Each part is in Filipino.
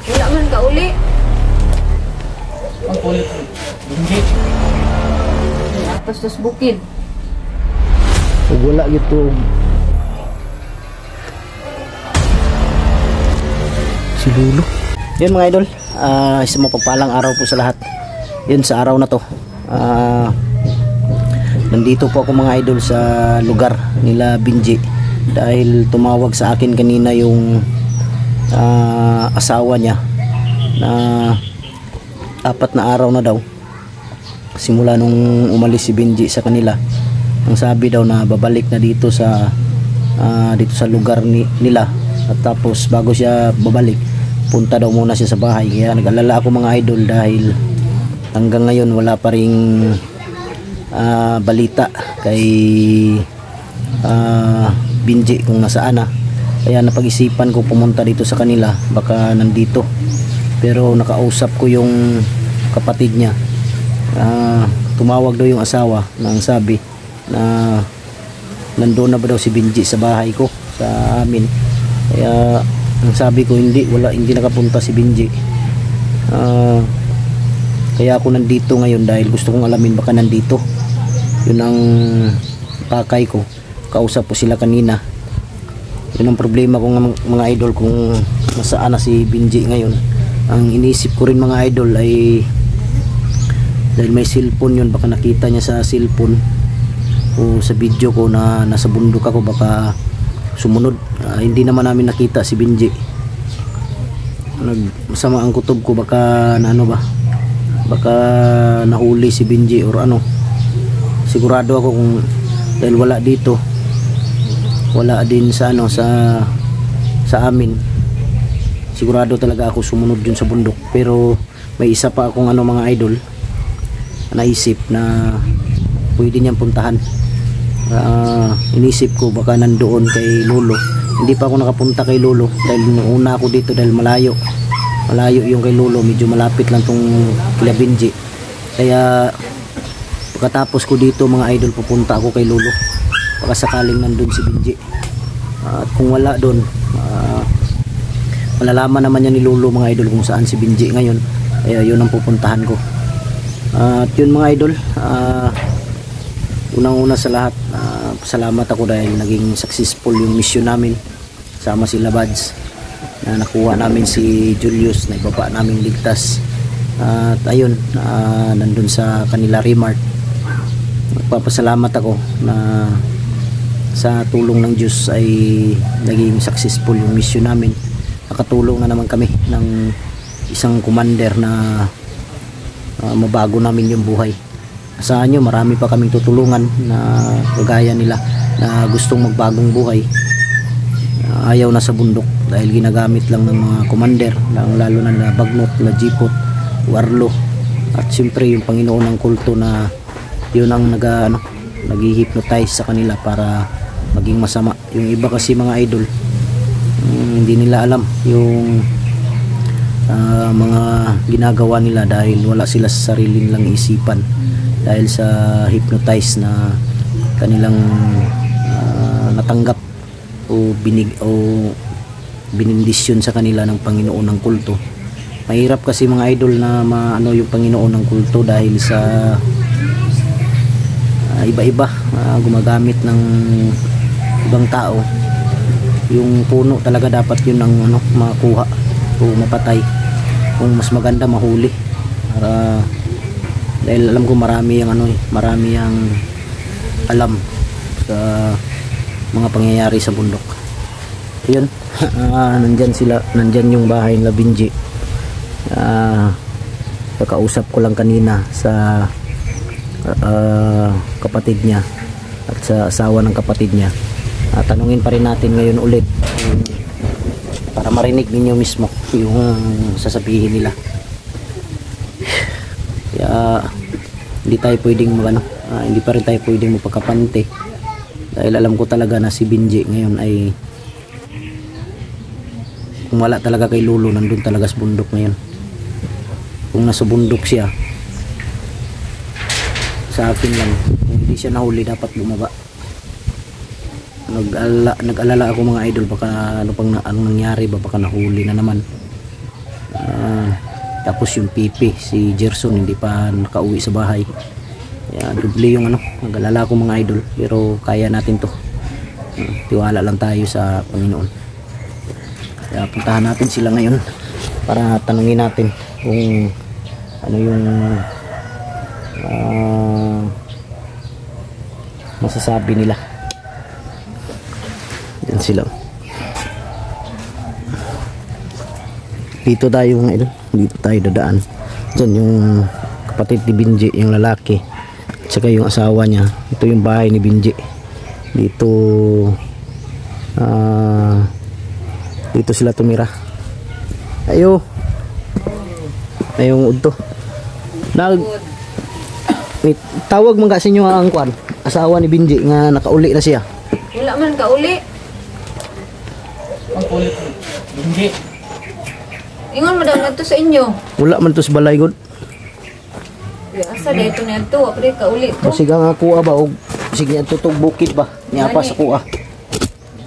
Wala man ka uli. Ang kulit. Hindi. Tapos tos bukid. Ug wala gito. Si Lulo. Yun mga idol, isang mapagpalang araw po sa lahat. Yun sa araw na to, nandito po ako mga idol sa lugar nila Binji dahil tumawag sa akin kanina yung asawa niya na 4 na araw na daw simula nung umalis si Binji sa kanila. Ang sabi daw na babalik na dito sa lugar nila, at tapos bago siya babalik punta daw muna siya sa bahay. Kaya nag-alala ako mga idol dahil hanggang ngayon wala pa ring balita kay Binji kung nasaan na. Kaya napag-isipan ko pumunta dito sa kanila, baka nandito. Pero nakausap ko yung kapatid niya, tumawag daw yung asawa nang sabi na nandoon na ba daw si Binji sa bahay ko, sa amin. Kaya ang sabi ko hindi nakapunta si Binji. Kaya ako nandito ngayon dahil gusto kong alamin baka nandito. Yun ang pakay ko. Kausap ko sila kanina. Yun ang problema ko mga idol, kung nasaan na si Binji ngayon. Ang inisip ko rin mga idol ay dahil may cellphone yun, baka nakita niya sa cellphone o sa video ko na nasa bundok ako, baka sumunod. Hindi naman namin nakita si Binji. Masama ang kutob ko, baka baka nahuli si Binji or ano. Sigurado ako kung dahil wala dito, wala din sa sa amin, sigurado talaga ako sumunod dun sa bundok. Pero may isa pa akong mga idol naisip na pwede niyang puntahan. Inisip ko baka nandoon kay Lolo. Hindi pa ako nakapunta kay Lolo dahil una ako dito dahil malayo yung kay Lolo, medyo malapit lang tong kila Binji. Kaya pagkatapos ko dito mga idol, pupunta ako kay Lolo baka sakaling nandun si Binji. At kung wala doon, malalaman naman niya ni Lolo mga idol kung saan si Binji ngayon. Kaya yun ang pupuntahan ko. At yun mga idol, unang-una sa lahat, salamat ako dahil naging successful yung mission namin sama si Labads, na nakuha namin si Julius, na ibaba namin ligtas. At ayun, nandun sa kanila Remart. Nagpapasalamat ako na sa tulong ng Diyos ay naging successful yung mission namin. Nakatulong na naman kami ng isang commander na mabago namin yung buhay. Asahan nyo, marami pa kaming tutulungan na kagaya nila na gustong magbagong buhay. Ayaw na sa bundok dahil ginagamit lang ng mga commander, lalo na Bagnot, Jipot, Warlo, at siyempre yung Panginoon ng kulto na yun ang nag-hypnotize sa kanila para maging masama. Yung iba kasi mga idol, hindi nila alam yung mga ginagawa nila dahil wala sila sa sarili nilang isipan, dahil sa hypnotize na kanilang natanggap o binindisyon sa kanila ng Panginoon ng kulto. Mahirap kasi mga idol na maano yung Panginoon ng kulto dahil sa iba-iba gumagamit ng ibang tao. Yung puno talaga dapat yun ang makuha o mapatay. Kung mas maganda mahuli, para dahil alam ko marami ang alam sa mga pangyayari sa bundok. Ayun, nandyan yung bahay nila Binji. Kakausap ko lang kanina sa kapatid niya at sa asawa ng kapatid niya. Tanungin pa rin natin ngayon ulit para marinig ninyo mismo yung sasabihin nila. Kaya hindi tayo pwedeng hindi pa rin tayo pwedeng magpagkapante dahil alam ko talaga na si Binji ngayon ay kung wala talaga kay Lolo, nandun talaga sa bundok ngayon. Kung nasa bundok siya, sa akin lang, kung hindi siya nahuli dapat bumaba. Nag-alala ako mga idol, baka anong nangyari ba, baka nahuli na naman. Tapos yung Pipi, si Gerson hindi pa nakauwi sa bahay. Kaya doble yung nag-alala ko mga idol, pero kaya natin to. Tiwala lang tayo sa Panginoon. Kaya puntahan natin sila ngayon para tanungin natin kung ano yung masasabi nila. Yan sila. Dito tayo mga idol, dito tayo dadaan. Diyan yung kapatid ni Binji, yung lalaki, at saka yung asawa niya. Ito yung bahay ni Binji. Dito dito sila tumira. Ayong udto. May tawag man kasi nyo ang kwan, asawa ni Binji nga nakauli na siya. Wala man kauli. Ang kulit. Binji. Ingon mo daw na to sa inyo. Wala man to sa balay god. Asa dito na ito. Apre kauli to. Masig nga kuha ba o sige tutog bukid ba niya pa sa kuha.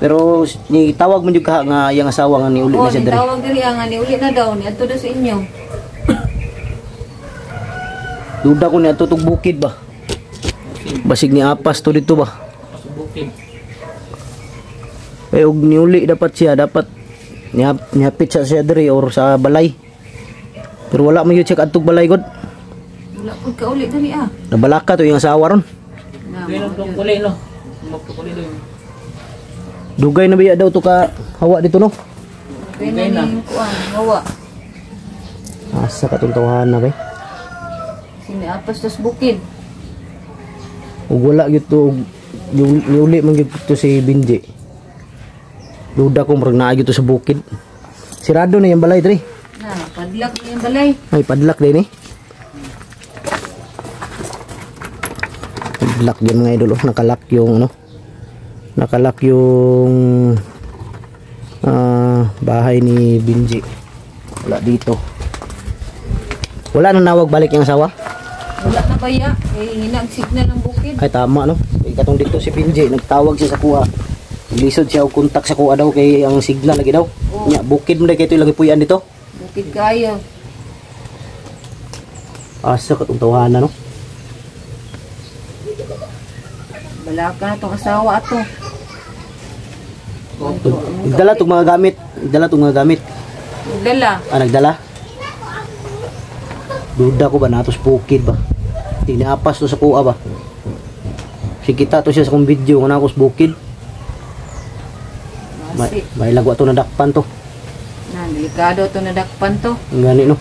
Pero ni tawag man jud ka nga yang asawa nga ni uli na siya diri. Tawag diri nga ni uli na daw ni adto daw sa inyo. Duda ko ni tutog bukid ba. Basig ni apas to dito ba. Pasubukin. Og ni uli dapat nihapit siya diri or sa balay. Pero wala man yun siya kadtog balay god. Wala pud kauli diri Nabalaka to yung asawa ron. Pero itong kulay no. Magkukulay doon. Dugay na biya daw to ka hawa dito no. Kaya na ni kuan gawa. Asa ka tong tawahan na ba? Siniapas tos bukid. Ug wala gyud to yung uli man gyud to si Binji. Duda ko murag naa gyud to sa bukid. Sirado na yung balay diri. Na padlak na yung balay. Ay padlak din eh. Padlak din mga idol, nakalak yung nakalak yung bahay ni Binji. Wala dito. Wala nang nawag balik yung asawa? Wala na baya. Hinag signal ng bukid. Ay tama no. Katong dito si Binji nagtawag siya sa kuha. Lisod siya og kontak sa kuha daw kay ang signal lagi daw. Nya bukid mo dai kay ito lagi puyan dito. Bukid kayo. Asa ka tong tawanan no. Balaka na tong asawa ato. Nagdala tong mga gamit. Dala. Nagdala. Duda ko ba natos bukid ba? Tinapas to sa kuha ba? Sikita to siya sa kong video nga nakos bukid. May lagwa to nadakpan to. Na delikado to nadakpan to. Ang gani no.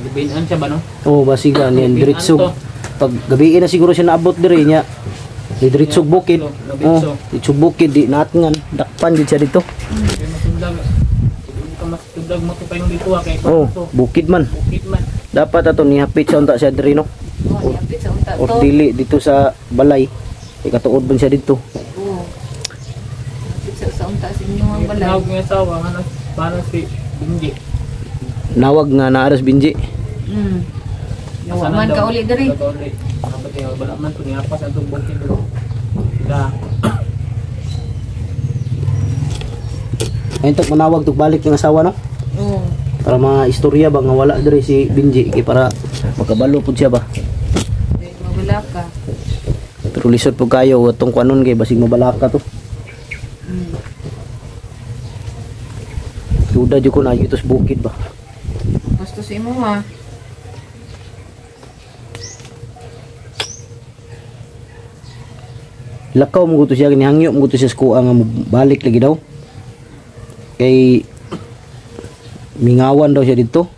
Gabihan siya ba no? Oo, basiga ni diretsog. Pag gabi na siguro siya naabot diri niya. Di diretsog bukid. Oh, diretsog bukid di natingan dakpan gid siya dito. Masudlag mo to pa yung dito kay Oh, bukid man. bukid man. Dapat ato ni hapit sa unta siya diri no. Oh, yapit sa unta Or to. dili dito sa balay. Ikatuod man siya dito. Oo. Yapit sa unta sa inyo ang balay. Tinawag niya asawa nga parang si Binji. Nawag nga naaras Binji. Man ka uli diri. Dapat yung wala man to niya pas ang bukid bro. Da. Ayun tok manawag tok balik yung asawa no. Oo. Para mga istorya ba nga wala diri si Binji kay para makabalo pud siya ba. Mabalaka. Pero lisod po kayo atong kuanon kay basig mabalaka to. Duda jud ko na yutos bukid ba. Basta sa imo ha. Lakaw mo gusto siya ginihangyo mo gusto siya sa kuha nga balik lagi daw. Kay mingawan daw siya dito.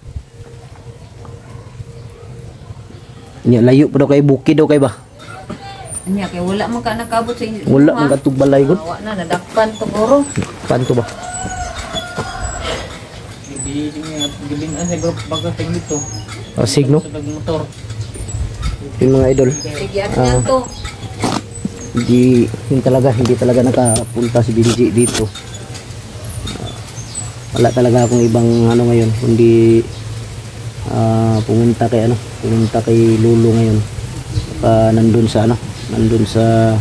Nya layo pa daw kay bukid daw kay ba. Anya kay wala man ka nakabot sa inyo. Wala man katug balay gud. Awa na nadakpan to guro. Panto ba? Gabihan sa group baga ting dito. Signo Sa motor. yung mga idol. Sige at yan to. Hindi talaga nakapunta si Binji dito. Wala talaga akong ibang ngayon kundi pumunta kay Lolo ngayon. Nandun sa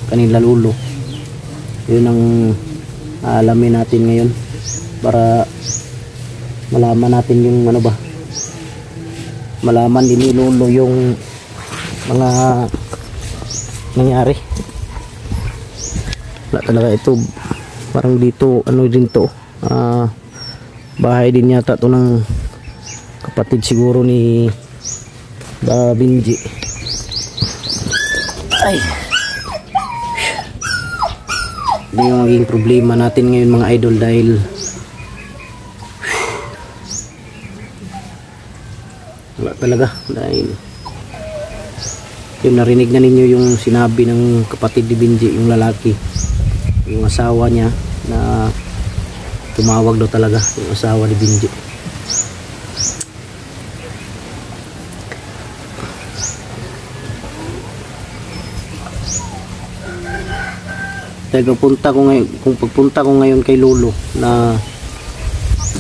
kanila Lolo Yun ang alamin natin ngayon para malaman natin yung ano ba, malaman din ni Lolo yung mga nangyari. Wala talaga ito, parang dito ano din to, bahay din yata to ng kapatid siguro ni Benji. Ay, hindi yung maging problema natin ngayon mga idol, dahil wala talaga, dahil yung narinig na ninyo yung sinabi ng kapatid ni Benji, yung lalaki, yung asawa niya, na tumawag daw talaga yung asawa ni Benji. Dahil kung pagpunta ko ngayon kay Lolo, na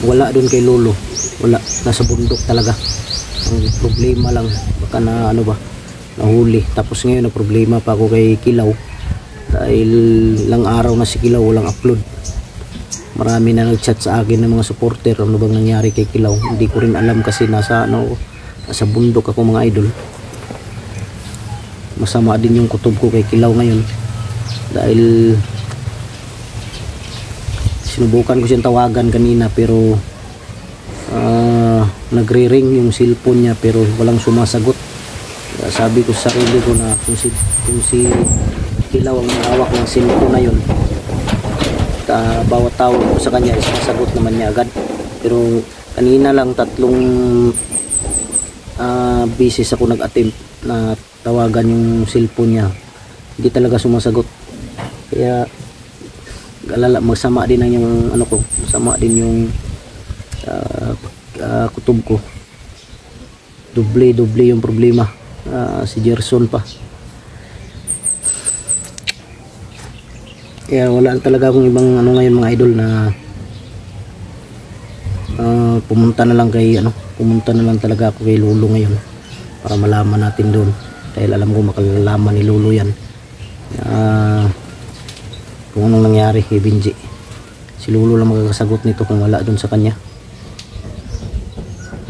wala doon kay Lolo, wala, nasa bundok talaga. Ang problema lang, baka na ano ba, nahuli. Tapos ngayon na problema pa ako kay Kilaw, dahil ilang araw na si Kilaw walang upload. Marami na nag-chat sa akin ng mga supporter, ano bang nangyari kay Kilaw. Hindi ko rin alam kasi nasa bundok ako mga idol. Masama din yung kutob ko kay Kilaw ngayon, dahil sinubukan ko siyang tawagan kanina, pero nagre-ring yung cellphone niya pero walang sumasagot. Sabi ko sa sarili ko na kung si Kilaw ang hawak ng cellphone na yun, bawat tawag ko sa kanya isasagot naman niya agad. Pero kanina lang 3 beses ako nag-attempt na tawagan yung cellphone niya, hindi talaga sumasagot. Kaya masama din ang yung ano ko, masama din yung kutob ko. Doble yung problema. Si Gerson pa. Kaya wala talaga akong ibang ano ngayon mga idol, na pumunta na lang talaga ako kay Lolo ngayon para malaman natin doon, dahil alam ko makalalaman ni Lolo yan kung anong nangyari kay Benji. Si Lolo lang magkakasagot nito kung wala doon sa kanya.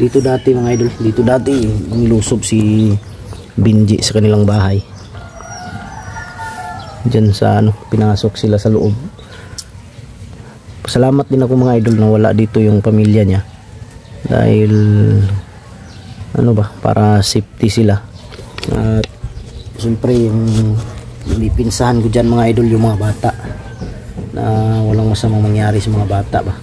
Dito dati mga idol, nilusob si Benji sa kanilang bahay. Diyan sa pinasok sila sa loob. Pasalamat din ako mga idol na wala dito yung pamilya niya, dahil para safety sila. At siyempre yung pinsahan ko dyan mga idol, yung mga bata, na walang masamang mangyari sa mga bata ba.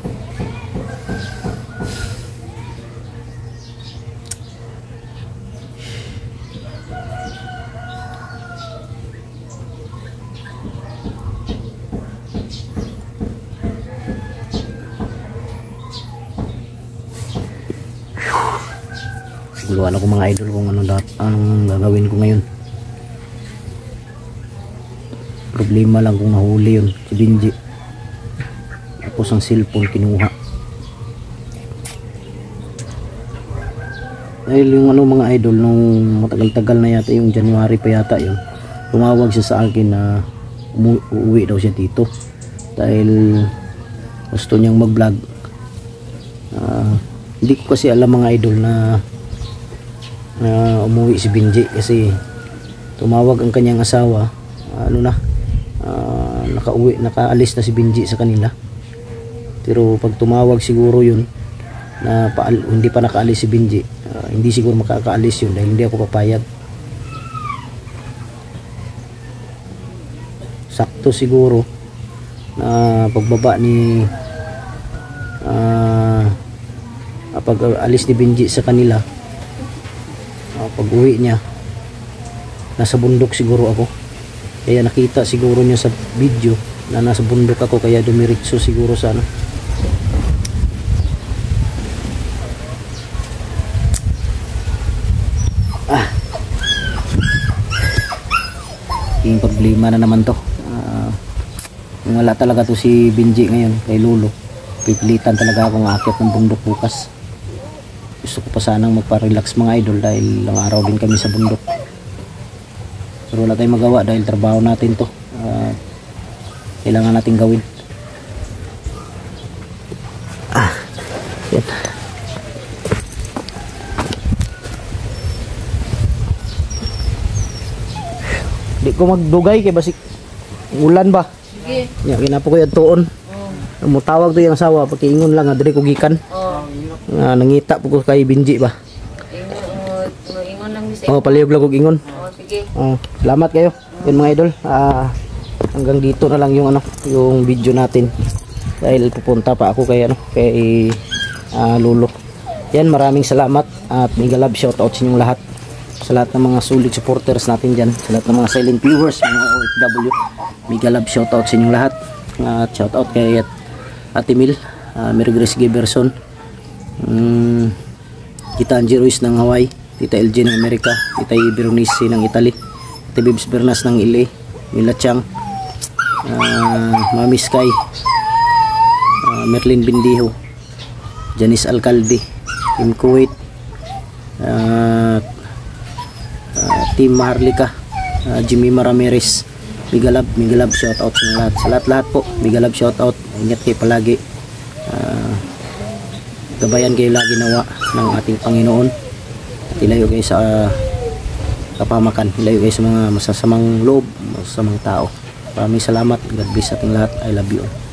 Guluhan ako mga idol kung anong gagawin ko ngayon. Problema lang kung nahuli yun si Benji, tapos ang cellphone kinuha. Dahil yung mga idol, nung matagal-tagal na yata, yung January pa yata yun, tumawag siya sa akin na uuwi daw siya dito dahil gusto niyang mag-vlog. Hindi ko kasi alam mga idol na umuwi si Benji, kasi tumawag ang kanyang asawa, nakaalis na si Benji sa kanila. Pero pag tumawag siguro yun na hindi pa nakaalis si Benji, hindi siguro makakaalis yun, dahil hindi ako papayag. Sakto siguro na pagbaba ni pag alis ni Benji sa kanila, pag uwi niya, nasa bundok siguro ako. Kaya nakita siguro niya sa video na nasa bundok ako, kaya dumiritso siguro sana. Yung problema na naman to. Wala talaga to si Benji ngayon kay Lolo. Pipilitan talaga akong aakyat ng bundok bukas. Gusto ko pa sanang magpa-relax mga idol, dahil lang araw din kami sa bundok. Pero wala tayong magawa dahil trabaho natin to. kailangan natin gawin. Yan. Di ko magdugay kay basik ulan ba. Sige. Nya ginapo ko yung tuon. Mutawag to yung asawa pagkiingon lang adre ko gikan. Nangita po ko kay Binji ba. Ingon lang bisa. Palihog lang kog ingon. Sige. Salamat kayo. Yun mga idol. Hanggang dito na lang yung yung video natin. Dahil pupunta pa ako kay Lolo. Yan, maraming salamat at mega love shoutout sa inyong lahat. Sa lahat ng mga solid supporters natin dyan, sa lahat ng mga silent viewers, mga OFW, mega love shoutout sa inyong lahat. At shoutout kay Ate Mil, Mary Grace Giberson, Tita Angie Ruiz ng Hawaii, Tita LG ng Amerika, Tita Beronice ng Italy, Tita Bibs Bernas ng LA, Mila Chang, Mami Sky, Merlin Bindiho, Janice Alcalde, Team Kuwait, Team Maharlika, Jimmy Ramirez. Mega love shoutout sa lahat. Sa lahat po, mega love shoutout. Ingat kayo palagi. Gabayan kayo lagi nawa ng ating Panginoon. At ilayo kayo sa kapamakan. Ilayo kayo sa mga masasamang loob, masasamang tao. Maraming salamat. God bless ating lahat. I love you all.